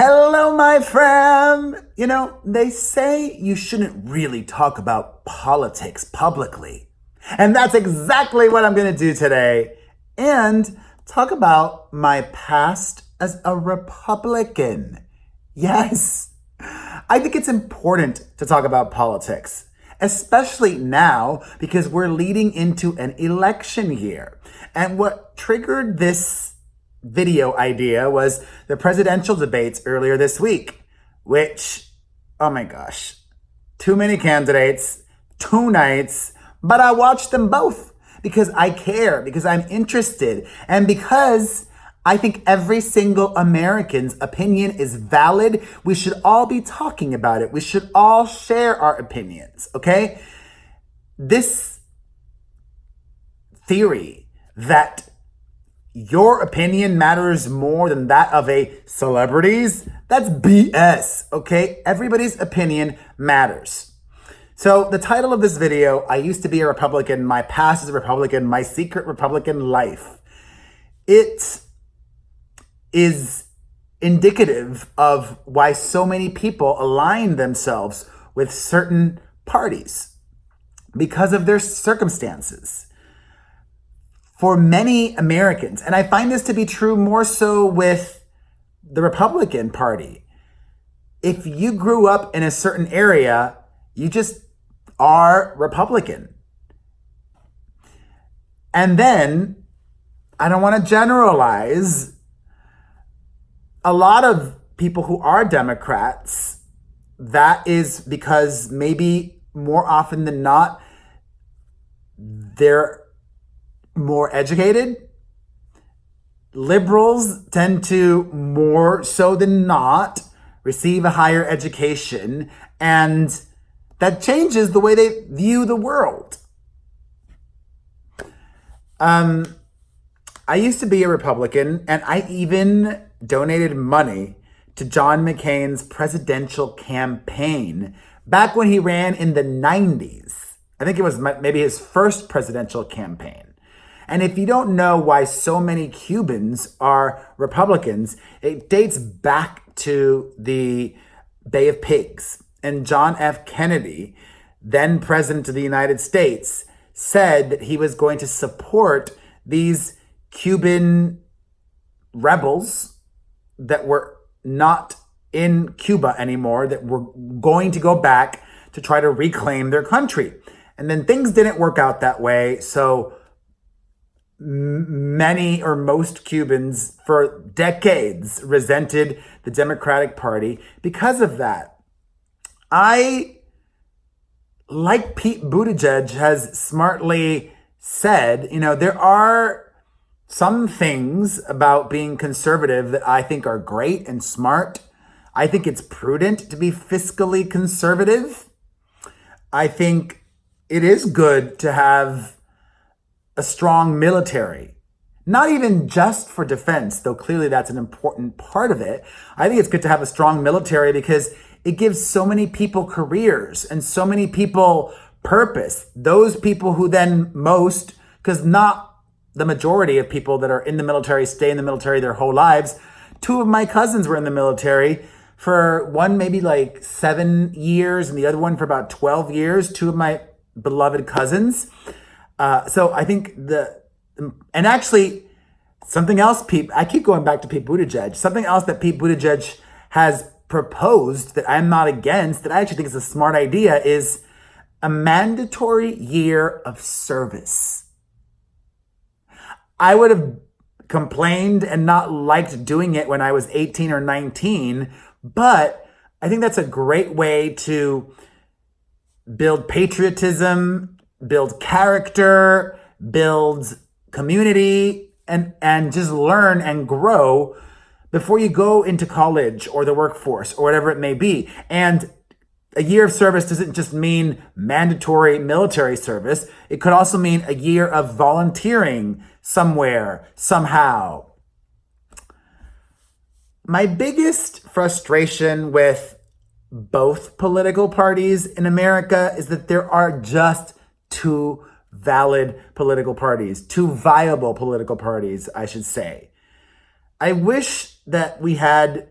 Hello, my friend. They say you shouldn't really talk about politics publicly. And that's exactly what I'm going to do today. And talk about my past as a Republican. Yes, I think it's important to talk about politics, especially now because we're leading into an election year. And what triggered this video idea was the presidential debates earlier this week, which, oh my gosh, too many candidates, 2 nights, but I watched them both because I care, because I'm interested, and because I think every single American's opinion is valid. We should all be talking about it. We should all share our opinions, okay? This theory that your opinion matters more than that of a celebrity's, that's BS, okay? Everybody's opinion matters. So the title of this video, I used to be a Republican, my past is a Republican, my secret Republican life. It is indicative of why so many people align themselves with certain parties because of their circumstances. For many Americans, and I find this to be true more so with the Republican Party, if you grew up in a certain area, you just are Republican. And then, I don't want to generalize, a lot of people who are Democrats, that is because maybe more often than not, they're more educated. Liberals tend to, more so than not, receive a higher education, and that changes the way they view the world. I used to be a Republican, and I even donated money to John McCain's presidential campaign back when he ran in the 90s. I think it was maybe his first presidential campaign. And if you don't know why so many Cubans are Republicans, it dates back to the Bay of Pigs. And John F. Kennedy, then president of the United States, said that he was going to support these Cuban rebels that were not in Cuba anymore, that were going to go back to try to reclaim their country. And then things didn't work out that way, so many or most Cubans for decades resented the Democratic Party because of that. I, like Pete Buttigieg has smartly said, there are some things about being conservative that I think are great and smart. I think it's prudent to be fiscally conservative. I think it is good to have a strong military, not even just for defense, though clearly that's an important part of it. I think it's good to have a strong military because it gives so many people careers and so many people purpose. Those people who then because not the majority of people that are in the military stay in the military their whole lives. 2 of my cousins were in the military, for one maybe like 7 years and the other one for about 12 years, 2 of my beloved cousins. So I think and actually something else, I keep going back to Pete Buttigieg. Something else that Pete Buttigieg has proposed that I'm not against, that I actually think is a smart idea, is a mandatory year of service. I would have complained and not liked doing it when I was 18 or 19, but I think that's a great way to build patriotism, build character, build community, and just learn and grow before you go into college or the workforce or whatever it may be. And a year of service doesn't just mean mandatory military service. It could also mean a year of volunteering somewhere, somehow. My biggest frustration with both political parties in America is that there are just 2 valid political parties, 2 viable political parties, I should say. I wish that we had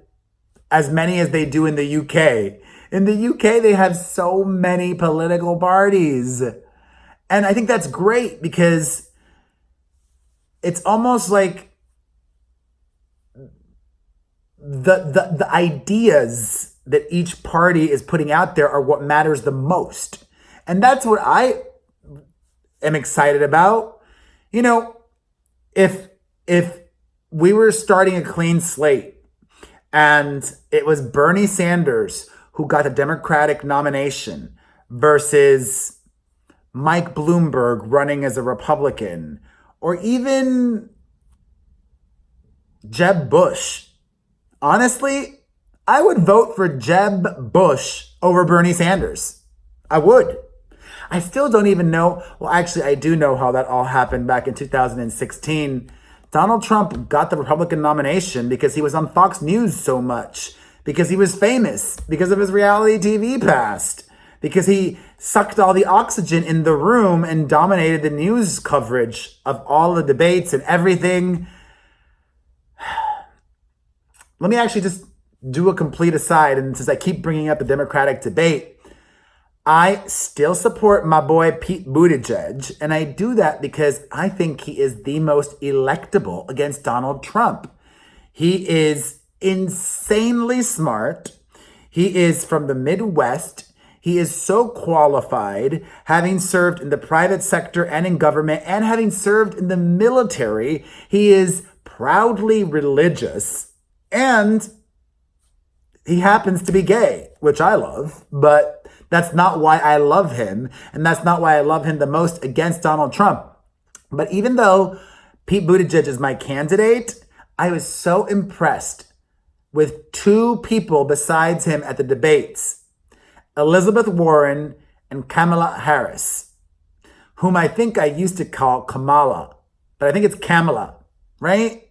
as many as they do in the UK. In the UK, they have so many political parties. And I think that's great because it's almost like the ideas that each party is putting out there are what matters the most. And that's what I am excited about. You know, if we were starting a clean slate and it was Bernie Sanders who got the Democratic nomination versus Mike Bloomberg running as a Republican, or even Jeb Bush, honestly, I would vote for Jeb Bush over Bernie Sanders. I would. I still don't even know. Well, actually, I do know how that all happened back in 2016. Donald Trump got the Republican nomination because he was on Fox News so much, because he was famous, because of his reality TV past, because he sucked all the oxygen in the room and dominated the news coverage of all the debates and everything. Let me actually just do a complete aside. And since I keep bringing up the Democratic debate, I still support my boy Pete Buttigieg. And I do that because I think he is the most electable against Donald Trump. He is insanely smart. He is from the Midwest. He is so qualified, having served in the private sector and in government and having served in the military. He is proudly religious. And he happens to be gay, which I love, but that's not why I love him. And that's not why I love him the most against Donald Trump. But even though Pete Buttigieg is my candidate, I was so impressed with two people besides him at the debates, Elizabeth Warren and Kamala Harris, whom I think I used to call Kamala, but I think it's Kamala, right?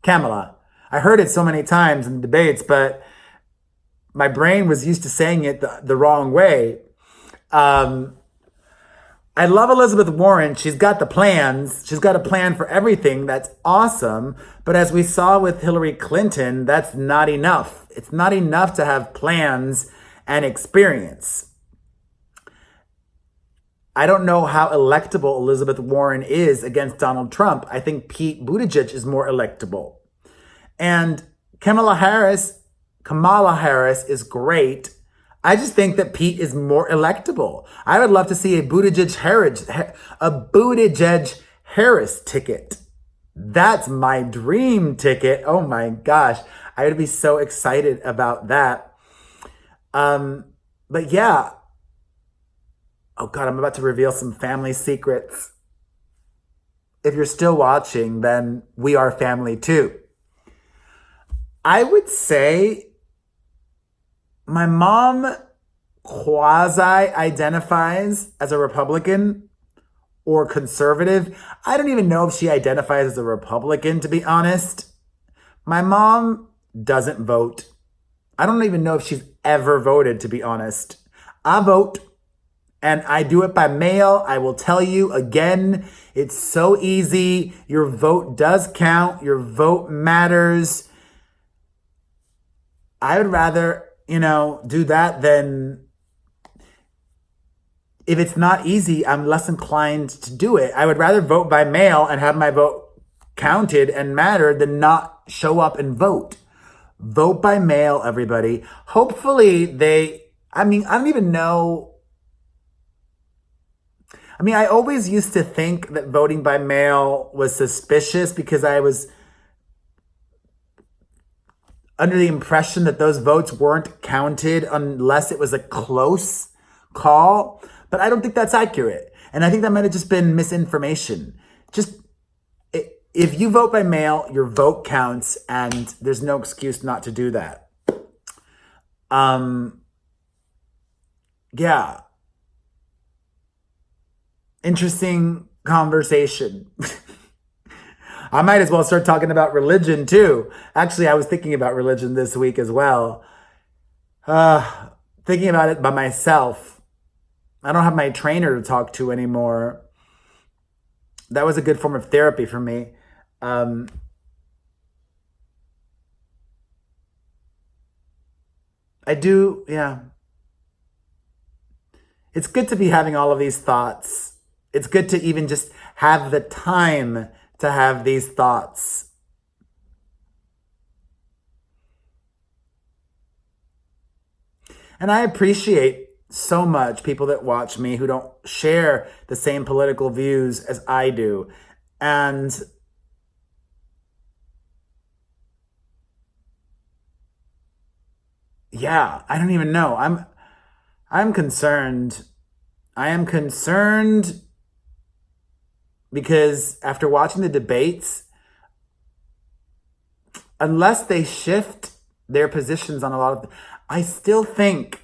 Kamala. I heard it so many times in debates, but my brain was used to saying it the wrong way. I love Elizabeth Warren. She's got the plans. She's got a plan for everything. That's awesome. But as we saw with Hillary Clinton, that's not enough. It's not enough to have plans and experience. I don't know how electable Elizabeth Warren is against Donald Trump. I think Pete Buttigieg is more electable. And Kamala Harris is great. I just think that Pete is more electable. I would love to see a Buttigieg Harris ticket. That's my dream ticket. Oh my gosh. I would be so excited about that. But yeah. Oh God, I'm about to reveal some family secrets. If you're still watching, then we are family too. I would say my mom quasi-identifies as a Republican or conservative. I don't even know if she identifies as a Republican, to be honest. My mom doesn't vote. I don't even know if she's ever voted, to be honest. I vote, and I do it by mail. I will tell you again, it's so easy. Your vote does count. Your vote matters. I would rather, do that than, if it's not easy, I'm less inclined to do it. I would rather vote by mail and have my vote counted and matter than not show up and vote. Vote by mail, everybody. Hopefully I don't even know. I always used to think that voting by mail was suspicious because I was under the impression that those votes weren't counted unless it was a close call. But I don't think that's accurate. And I think that might have just been misinformation. If you vote by mail, your vote counts, and there's no excuse not to do that. Yeah. Interesting conversation. I might as well start talking about religion too. Actually, I was thinking about religion this week as well. Thinking about it by myself. I don't have my trainer to talk to anymore. That was a good form of therapy for me. I do, yeah. It's good to be having all of these thoughts. It's good to even just have the time to have these thoughts. And I appreciate so much people that watch me who don't share the same political views as I do. And yeah, I don't even know. I'm concerned. I am concerned because after watching the debates, unless they shift their positions on a lot of, I still think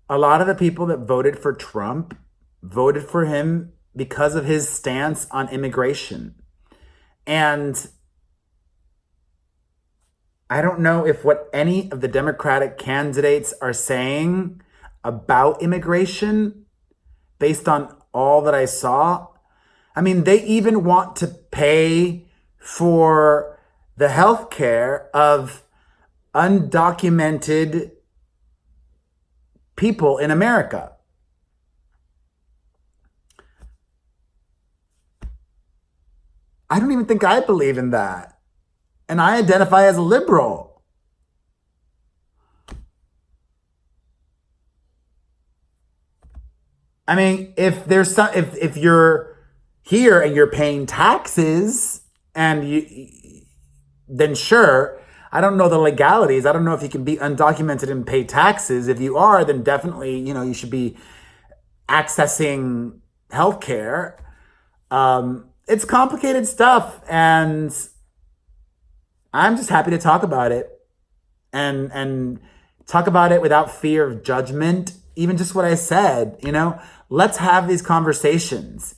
a lot of the people that voted for Trump voted for him because of his stance on immigration. And I don't know if what any of the Democratic candidates are saying about immigration, based on all that I saw. I mean, they even want to pay for the health care of undocumented people in America. I don't even think I believe in that. And I identify as a liberal. I mean, if you're here and you're paying taxes and then sure, I don't know the legalities. I don't know if you can be undocumented and pay taxes. If you are, then definitely, you should be accessing healthcare. It's complicated stuff, and I'm just happy to talk about it and talk about it without fear of judgment. Even just what I said, let's have these conversations.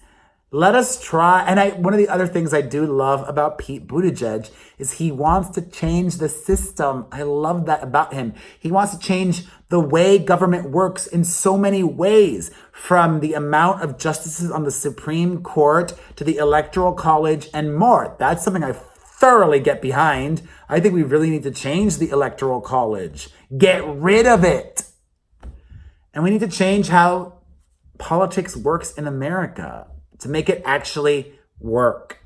Let us try. And one of the other things I do love about Pete Buttigieg is he wants to change the system. I love that about him. He wants to change the way government works in so many ways, from the amount of justices on the Supreme Court to the Electoral College and more. That's something I thoroughly get behind. I think we really need to change the Electoral College. Get rid of it. And we need to change how politics works in America to make it actually work.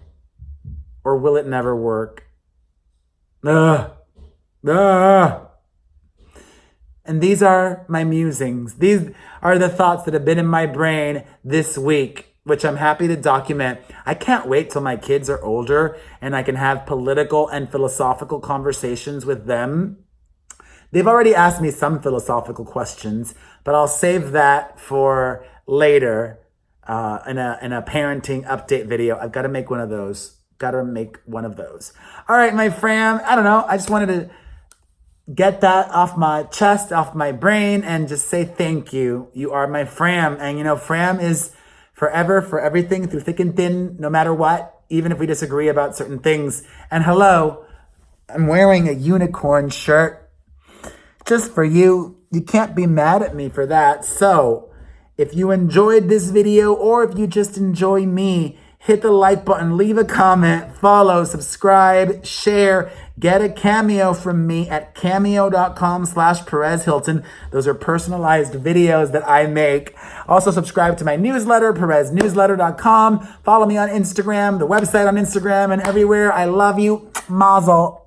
Or will it never work? Ugh. Ugh. And these are my musings. These are the thoughts that have been in my brain this week, which I'm happy to document. I can't wait till my kids are older and I can have political and philosophical conversations with them. They've already asked me some philosophical questions, but I'll save that for later in a parenting update video. I've got to make one of those. All right, my fam. I don't know. I just wanted to get that off my chest, off my brain, and just say thank you. You are my fram. And fram is forever, for everything, through thick and thin, no matter what, even if we disagree about certain things. And hello, I'm wearing a unicorn shirt just for you. You can't be mad at me for that. So if you enjoyed this video, or if you just enjoy me, hit the like button, leave a comment, follow, subscribe, share, get a cameo from me at cameo.com/Perez Hilton. Those are personalized videos that I make. Also subscribe to my newsletter, PerezNewsletter.com. Follow me on Instagram, the website on Instagram, and everywhere. I love you. Mazel.